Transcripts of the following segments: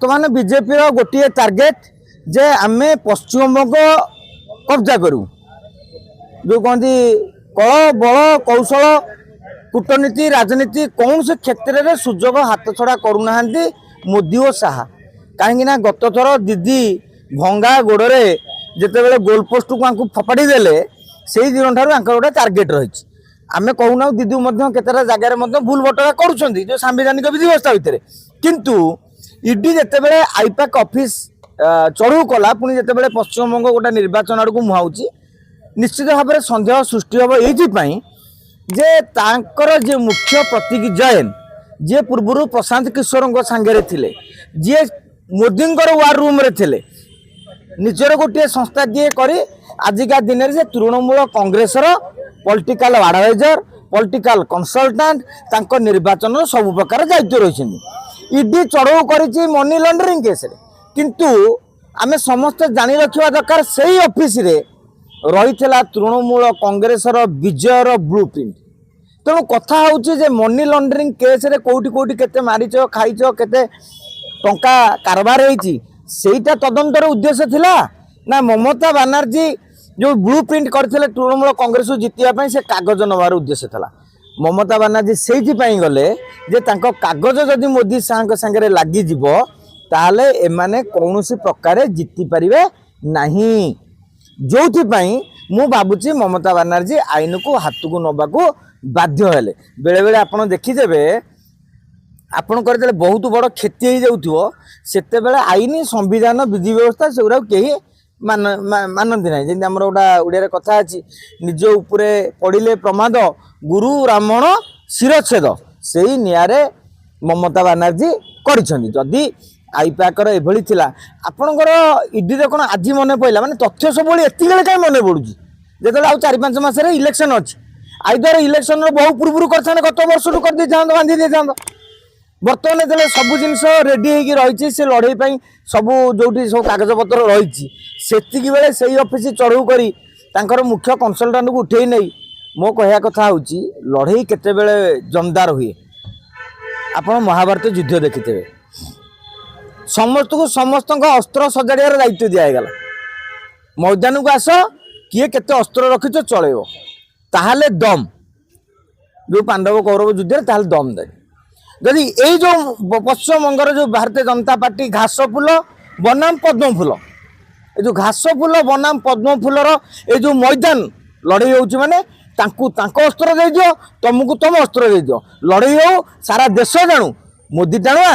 बर्तमान बीजेपी गोटे टार्गेट जे आम पश्चिमबंग कब्जा करूँ जो कहती कल बल कौशल कूटनीति राजनीति कौन से क्षेत्र में सुजोग हाथ छड़ा करूना मोदी और शाह कहीं गत थर दीदी भंगा गोड़े जिते गोल पोस्ट को फपाड़ी देले से दिन ठार गोटे टार्गेट रही आम कहूना दीदी केतटा जगार भूल बटरा कर सांविधानिक विधि व्यवस्था भितर किंतु ईडी जिते आईपैक ऑफिस चढ़ू कला पुणी जिते पश्चिमबंग गोटे निर्वाचन आड़ को मुहाऊँच निश्चित भाव में सन्देह सृष्टि हम ये जे तांकर जे मुख्य प्रतीक जैन जे पूर्व प्रशांत किशोर सांगे थे जी मोदी वार रूम रे थिले निजर गोटे संस्था दिए करी आजिका दिन में Trinamool Congress political adviser political consultant तांको निर्वाचन सब प्रकार दायित्व रही ईडी चढ़ऊ करी मनी लॉन्ड्रिंग केस रे किंतु आमे समस्त जानी रखिबा दरकार सेही ऑफिस रे रही तृणमूल कांग्रेस विजयर ब्लू प्रिंट तेणु कथा हूँ मनी लॉन्ड्रिंग केस रे कोटी कोटी केते मारिच खाइच केते टंका कारबार होईटा तदंतर उद्देश्य थिला ना ममता बनर्जी जो ब्लू प्रिंट करते तृणमूल कांग्रेस को जितवा से कागज नवार उद्देश्य था ममता बनर्जी से गले जे तांको कागज जदि मोदी शाह सांगे लगिज ताहले एमाने कौन प्रकार जीति पारे नहीं जो मु भावुची ममता बनर्जी आईन को हाथ को नवा बाध्य हेले बेले बेले आप देखीदेवे आपण कर बहुत बड़ क्षति हो जाउथिबो सेते बेले आईन संविधान विधि व्यवस्था से गुरा केही मानती ना जमी आमर गोटा ओडिया कथा अच्छी निज उपरे पड़िले प्रमाद गुरु ब्राह्मण शिरच्छेद से ही निआरे ममता बनर्जी करी आईपैकर एभली थिला आपणकर ईडी कौन आज मन पड़ा माने तथ्य सब एति कहीं मन पड़ुची जो आ 4-5 मास इलेक्शन अच्छी आईदर इलेक्शन बहु पूर्व कर गत वर्ष कर बांधी दे बर्तमान जो सब जिनस रेडी होगी से लड़े सब जो सब कागज पत्र रही से बेले से ऑफिस चढ़ऊ कर मुख्य कंसल्टेंट को उठे नहीं मो कहया कथा हूँ लड़े केते बेले जमदार हुए आप महाभारत युद्ध देखिथे समस्त को समस्त अस्त्र सजाड़ियार दायित्व दिगला मैदान को आस किए केते अस्त्र रखीच चलो ताहले दम जो पांडव कौरव युद्ध ताहले दम दे जदि यही जो पश्चिमबंगर जो भारतीय जनता पार्टी घास फूल बनाम पद्म फूल ये जो घास फूल बनाम पद्म फूलर ये जो मैदान लड़े हो माने अस्त्र दे दियो तुमको तुम अस्त्र दे दियो लड़े हो सारा देश जानू मोदी टाणुआ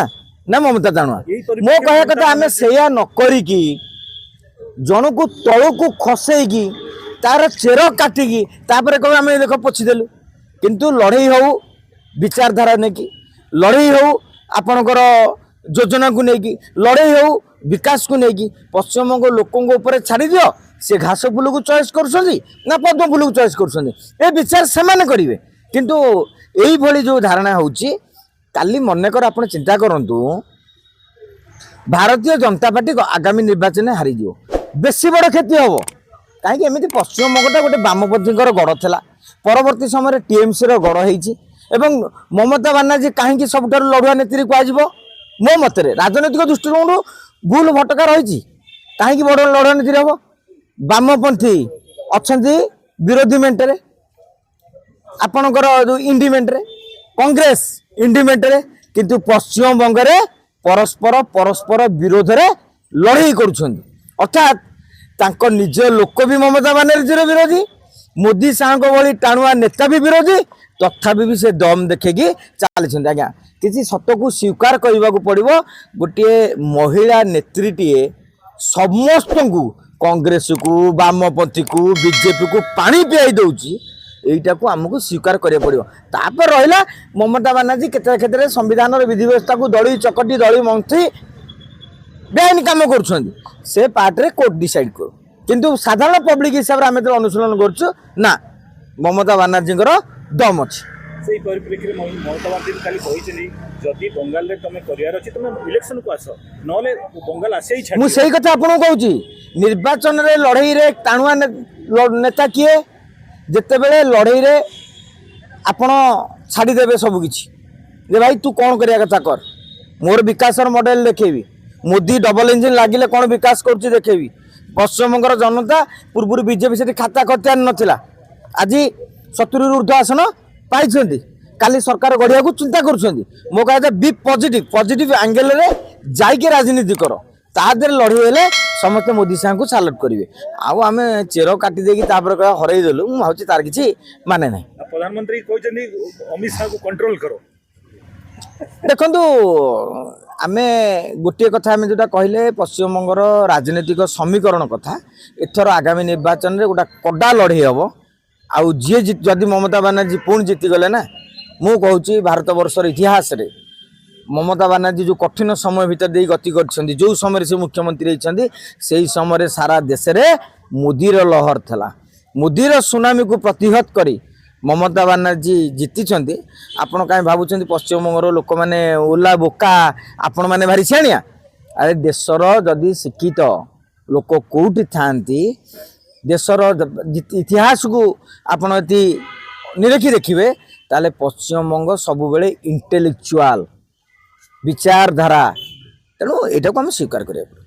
ना ममता टाणुआ मो कह कथा आम से नकरिकी जन को तलू को खसईकी तार चेर काटिकी कह आम देख पोछीदेलु किंतु लड़े हो विचारधारा नहीं कि लड़े हो आपणकर योजना को लेकिन लड़े हो विकास को लेकिन पश्चिमबंग लोकों छाड़ी दियो से घास फूल को चॉइस कर पद्म फूल को चॉइस कर विचार से करेंगे किंतु यही भली जो धारणा होची काली मनकर आप चिंता करंतु भारतीय जनता पार्टी आगामी निर्वाचन हारी जो बेसी बड़ क्षति हम कहीं एमती पश्चिमबंगटा गोटे बामपंथी गढ़ था परवर्ती समय टीएमसी गढ़ होती एवं ममता बनर्जी कहीं सबुठ लड़ुआ नेत्री कह मो मतरे राजनैतिक दृष्टिकोण भूल भटका रही कहीं बड़ लड़ुआ नेत्री हम बामपंथी अच्छा विरोधी मेंटे आपणकर जो इंडिमेंटे कांग्रेस इंडिमेंटे किंतु पश्चिमबंग में परस्पर परस्पर विरोध में लड़ाई अर्थात निज लोक भी ममता बनर्जी विरोधी मोदी शाह भली टाणुआ नेता भी विरोधी तथापि भी से दम देखेगी चलते आज्ञा किसी सत को स्वीकार करने को पड़ो गोटे महिला नेत्रीटीए समस्त को कांग्रेस को वामपंथी को बीजेपी को पानी पियाई दौची यहीटा को आमको स्वीकार करिया पड़ो तापर रहा ममता बनर्जी केते क्षेत्र संविधान विधि व्यवस्था को दड़ी चकटी दड़ी मंत्री बेआईन काम कर से पार्ट रे कोर्ट डिसाइड करो किंतु साधारण पब्लिक हिसाब से आम अनुशीलन करना ममता बनर्जी दम अच्छी से परिप्रेक्षी में ममता बनर्जी खाली कहते जदि बंगाल रे तुम करियार अछि तुम इलेक्शन को आस नले बंगाल आसे ही छाड़ मु सही कथा आपन कहूची निर्वाचन रे लड़ाई रे टाणुआ नेता किए जेते बेले लड़ाई रे आपण छाड़ी देबे सब किछि जे भाई तू कोन करिया कथा कर मोर विकासर मॉडल देखेबी मोदी डबल इंजिन लगिले कौन विकास करुच्ची देखेबी पश्चिमबंगर जनता पूर्व बीजेपी से खाता खतियान नथिला आज 70 ऊर्ध्व आसन पाई काली सरकार गढ़िया को चिंता करुँच मो कह बी पॉजिटिव पॉजिटिव एंगल रे जाइके राजनीति कर तादर लड़ी हेले समस्त मोदी साहब को सालट करेंगे आउ आम चेर काटी कह हरईदेलु मुझे भावी तार किसी माने ना प्रधानमंत्री कहते अमित शाह को कंट्रोल करो देखु आम गोटे कथा आम जो कहले पश्चिमबंगर राजनीतिक समीकरण कथा एथर आगामी निर्वाचन में गोटा कड़ा लड़े हम आउ जी जदि ममता बानार्जी पुणी जीतीगले ना मु कहूँ भारत वर्षर इतिहास रे ममता बानार्जी जो कठिन समय भितर दे गति कर जो समय से मुख्यमंत्री होती से समय सारा देश में मोदीर लहर थला मोदीर सुनामी को प्रतिहत करी ममता बानार्जी जीति आपण कहीं भावुं पश्चिमबंगर लोक मैंने ओला बोका आपण मैंने भारी सियाणिया अरे देशर जदि शिक्षित लोक कौटी था देशर इतिहास को आपण यदि निरखी देखिए ताले पश्चिमबंग सबुबले इंटेलेक्चुआल विचारधारा तेणु यहाँ को आम स्वीकार करिया।